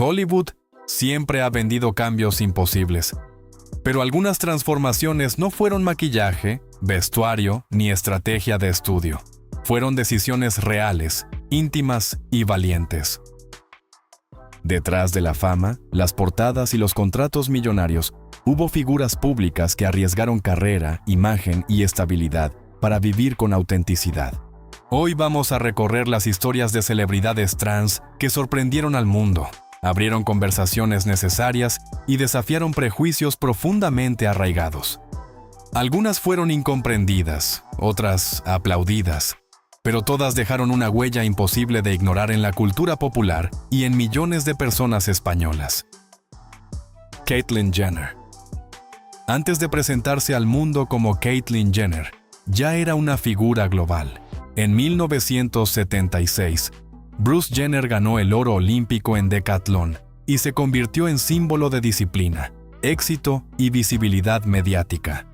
Hollywood siempre ha vendido cambios imposibles, pero algunas transformaciones no fueron maquillaje, vestuario ni estrategia de estudio. Fueron decisiones reales, íntimas y valientes. Detrás de la fama, las portadas y los contratos millonarios, hubo figuras públicas que arriesgaron carrera, imagen y estabilidad para vivir con autenticidad. Hoy vamos a recorrer las historias de celebridades trans que sorprendieron al mundo, abrieron conversaciones necesarias y desafiaron prejuicios profundamente arraigados. Algunas fueron incomprendidas, otras aplaudidas, pero todas dejaron una huella imposible de ignorar en la cultura popular y en millones de personas españolas. Caitlyn Jenner. Antes de presentarse al mundo como Caitlyn Jenner, ya era una figura global. En 1976, Bruce Jenner ganó el oro olímpico en decatlón y se convirtió en símbolo de disciplina, éxito y visibilidad mediática.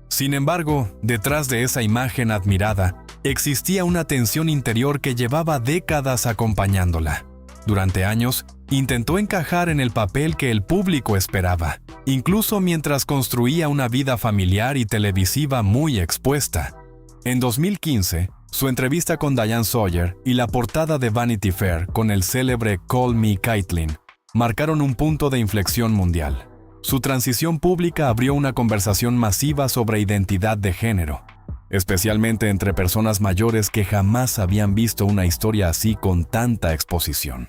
Sin embargo, detrás de esa imagen admirada, existía una tensión interior que llevaba décadas acompañándola. Durante años, intentó encajar en el papel que el público esperaba, incluso mientras construía una vida familiar y televisiva muy expuesta. En 2015, su entrevista con Diane Sawyer y la portada de Vanity Fair con el célebre Call Me Caitlyn marcaron un punto de inflexión mundial. Su transición pública abrió una conversación masiva sobre identidad de género, especialmente entre personas mayores que jamás habían visto una historia así con tanta exposición.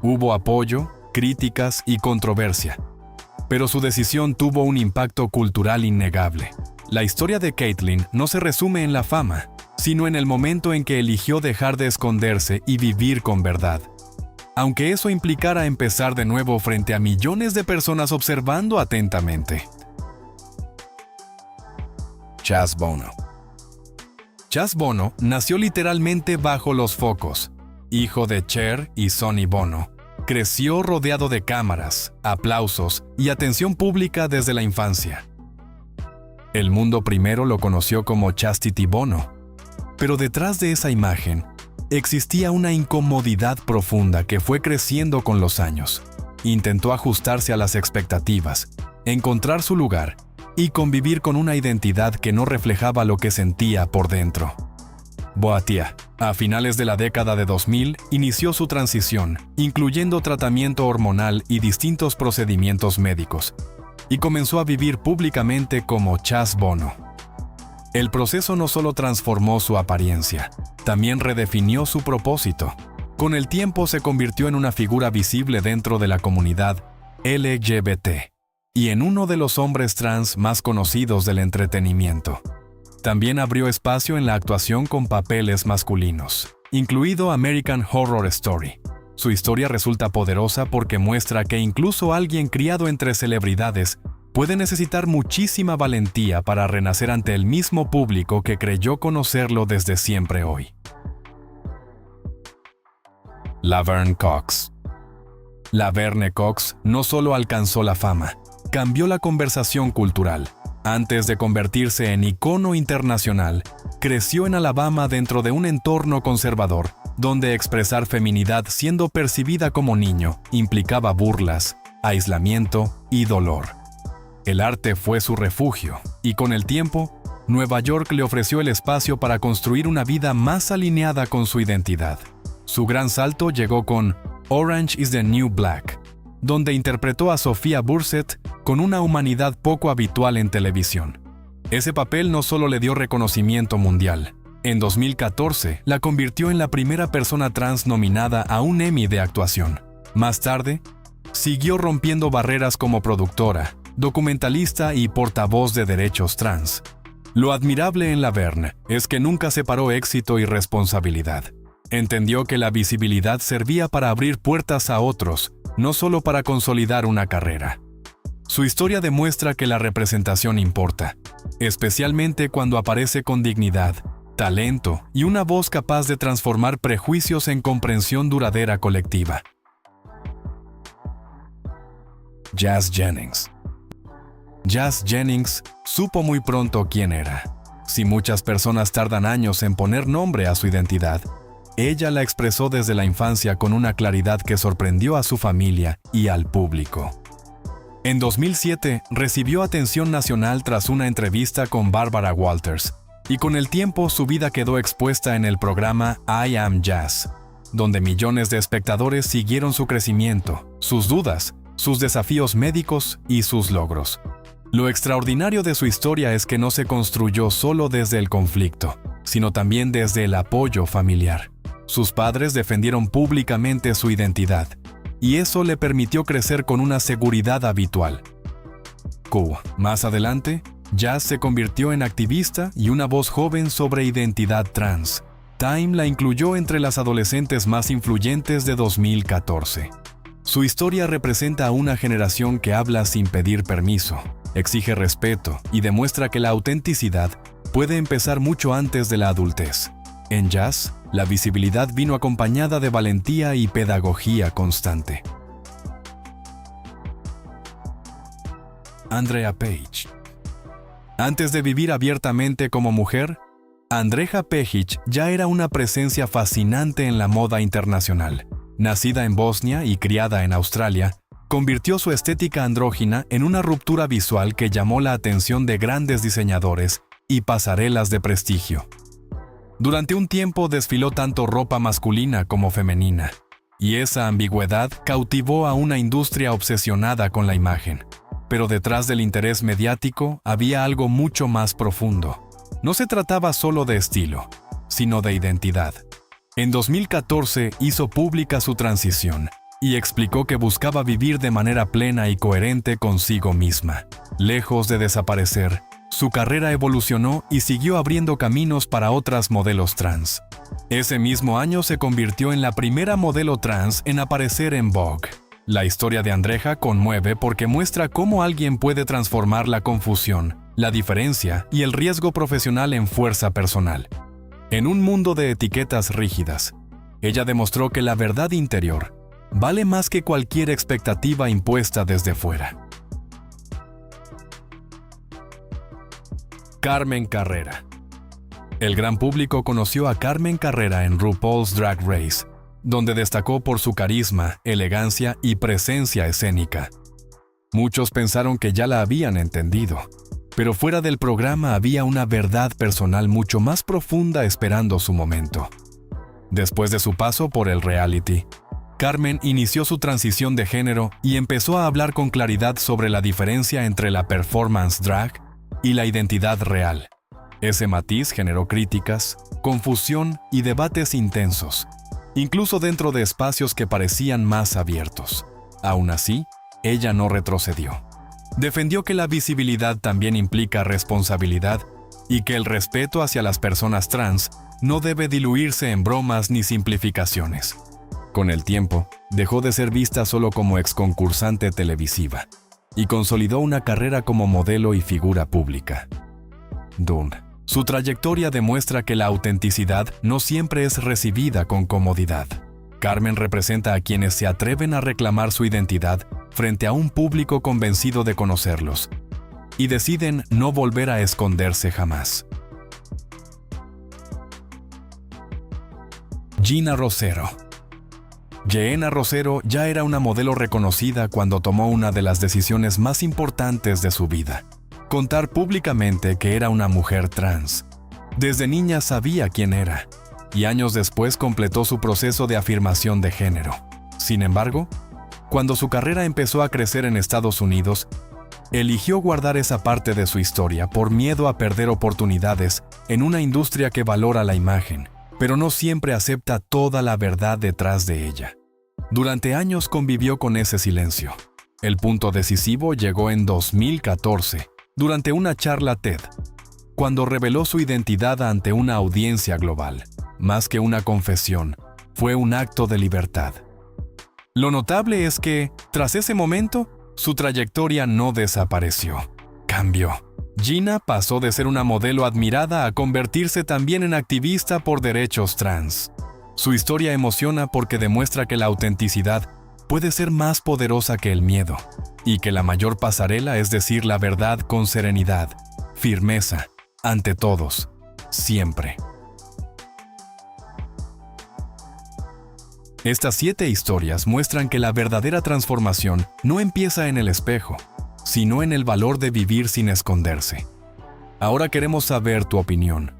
Hubo apoyo, críticas y controversia, pero su decisión tuvo un impacto cultural innegable. La historia de Caitlyn no se resume en la fama, sino en el momento en que eligió dejar de esconderse y vivir con verdad. Aunque eso implicara empezar de nuevo frente a millones de personas observando atentamente. Chaz Bono. Chaz Bono nació literalmente bajo los focos. Hijo de Cher y Sonny Bono, creció rodeado de cámaras, aplausos y atención pública desde la infancia. El mundo primero lo conoció como Chastity Bono, pero detrás de esa imagen existía una incomodidad profunda que fue creciendo con los años. Intentó ajustarse a las expectativas, encontrar su lugar y convivir con una identidad que no reflejaba lo que sentía por dentro. Boatia, a finales de la década de 2000, inició su transición, incluyendo tratamiento hormonal y distintos procedimientos médicos, y comenzó a vivir públicamente como Chaz Bono. El proceso no solo transformó su apariencia, también redefinió su propósito. Con el tiempo se convirtió en una figura visible dentro de la comunidad LGBT y en uno de los hombres trans más conocidos del entretenimiento. También abrió espacio en la actuación con papeles masculinos, incluido American Horror Story. Su historia resulta poderosa porque muestra que incluso alguien criado entre celebridades puede necesitar muchísima valentía para renacer ante el mismo público que creyó conocerlo desde siempre hoy. Laverne Cox. Laverne Cox no solo alcanzó la fama, cambió la conversación cultural. Antes de convertirse en icono internacional, creció en Alabama dentro de un entorno conservador, donde expresar feminidad siendo percibida como niño implicaba burlas, aislamiento y dolor. El arte fue su refugio, y con el tiempo, Nueva York le ofreció el espacio para construir una vida más alineada con su identidad. Su gran salto llegó con Orange is the New Black, donde interpretó a Sophia Bursett con una humanidad poco habitual en televisión. Ese papel no solo le dio reconocimiento mundial. En 2014, la convirtió en la primera persona trans nominada a un Emmy de actuación. Más tarde, siguió rompiendo barreras como productora, documentalista y portavoz de derechos trans. Lo admirable en Laverne es que nunca separó éxito y responsabilidad. Entendió que la visibilidad servía para abrir puertas a otros, no solo para consolidar una carrera. Su historia demuestra que la representación importa, especialmente cuando aparece con dignidad, talento y una voz capaz de transformar prejuicios en comprensión duradera colectiva. Jazz Jennings. Jazz Jennings supo muy pronto quién era. Si muchas personas tardan años en poner nombre a su identidad, ella la expresó desde la infancia con una claridad que sorprendió a su familia y al público. En 2007 recibió atención nacional tras una entrevista con Barbara Walters, y con el tiempo su vida quedó expuesta en el programa I Am Jazz, donde millones de espectadores siguieron su crecimiento, sus dudas, sus desafíos médicos y sus logros. Lo extraordinario de su historia es que no se construyó solo desde el conflicto, sino también desde el apoyo familiar. Sus padres defendieron públicamente su identidad, y eso le permitió crecer con una seguridad habitual. Más adelante, Jazz se convirtió en activista y una voz joven sobre identidad trans. Time la incluyó entre las adolescentes más influyentes de 2014. Su historia representa a una generación que habla sin pedir permiso, exige respeto y demuestra que la autenticidad puede empezar mucho antes de la adultez. En Jazz, la visibilidad vino acompañada de valentía y pedagogía constante. Andrea Page. Antes de vivir abiertamente como mujer, Andrea Pejic ya era una presencia fascinante en la moda internacional. Nacida en Bosnia y criada en Australia, convirtió su estética andrógina en una ruptura visual que llamó la atención de grandes diseñadores y pasarelas de prestigio. Durante un tiempo desfiló tanto ropa masculina como femenina, y esa ambigüedad cautivó a una industria obsesionada con la imagen. Pero detrás del interés mediático había algo mucho más profundo. No se trataba solo de estilo, sino de identidad. En 2014 hizo pública su transición y explicó que buscaba vivir de manera plena y coherente consigo misma. Lejos de desaparecer, su carrera evolucionó y siguió abriendo caminos para otras modelos trans. Ese mismo año se convirtió en la primera modelo trans en aparecer en Vogue. La historia de Andrea conmueve porque muestra cómo alguien puede transformar la confusión, la diferencia y el riesgo profesional en fuerza personal. En un mundo de etiquetas rígidas, ella demostró que la verdad interior vale más que cualquier expectativa impuesta desde fuera. Carmen Carrera. El gran público conoció a Carmen Carrera en RuPaul's Drag Race, donde destacó por su carisma, elegancia y presencia escénica. Muchos pensaron que ya la habían entendido, pero fuera del programa había una verdad personal mucho más profunda esperando su momento. Después de su paso por el reality, Carmen inició su transición de género y empezó a hablar con claridad sobre la diferencia entre la performance drag y la identidad real. Ese matiz generó críticas, confusión y debates intensos, incluso dentro de espacios que parecían más abiertos. Aún así, ella no retrocedió. Defendió que la visibilidad también implica responsabilidad y que el respeto hacia las personas trans no debe diluirse en bromas ni simplificaciones. Con el tiempo, dejó de ser vista solo como exconcursante televisiva y consolidó una carrera como modelo y figura pública. Su trayectoria demuestra que la autenticidad no siempre es recibida con comodidad. Carmen representa a quienes se atreven a reclamar su identidad frente a un público convencido de conocerlos y deciden no volver a esconderse jamás. Gina Rosero. Geena Rosero ya era una modelo reconocida cuando tomó una de las decisiones más importantes de su vida: contar públicamente que era una mujer trans. Desde niña sabía quién era, y años después completó su proceso de afirmación de género. Sin embargo, cuando su carrera empezó a crecer en Estados Unidos, eligió guardar esa parte de su historia por miedo a perder oportunidades en una industria que valora la imagen, pero no siempre acepta toda la verdad detrás de ella. Durante años convivió con ese silencio. El punto decisivo llegó en 2014, durante una charla TED, cuando reveló su identidad ante una audiencia global. Más que una confesión, fue un acto de libertad. Lo notable es que, tras ese momento, su trayectoria no desapareció, cambió. Gina pasó de ser una modelo admirada a convertirse también en activista por derechos trans. Su historia emociona porque demuestra que la autenticidad puede ser más poderosa que el miedo, y que la mayor pasarela es decir la verdad con serenidad, firmeza, ante todos, siempre. Estas 7 historias muestran que la verdadera transformación no empieza en el espejo, sino en el valor de vivir sin esconderse. Ahora queremos saber tu opinión.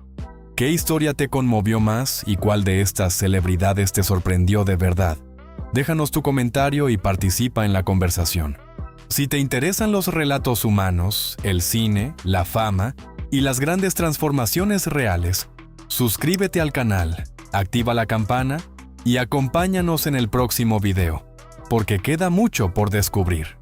¿Qué historia te conmovió más y cuál de estas celebridades te sorprendió de verdad? Déjanos tu comentario y participa en la conversación. Si te interesan los relatos humanos, el cine, la fama y las grandes transformaciones reales, suscríbete al canal, activa la campana y acompáñanos en el próximo video, porque queda mucho por descubrir.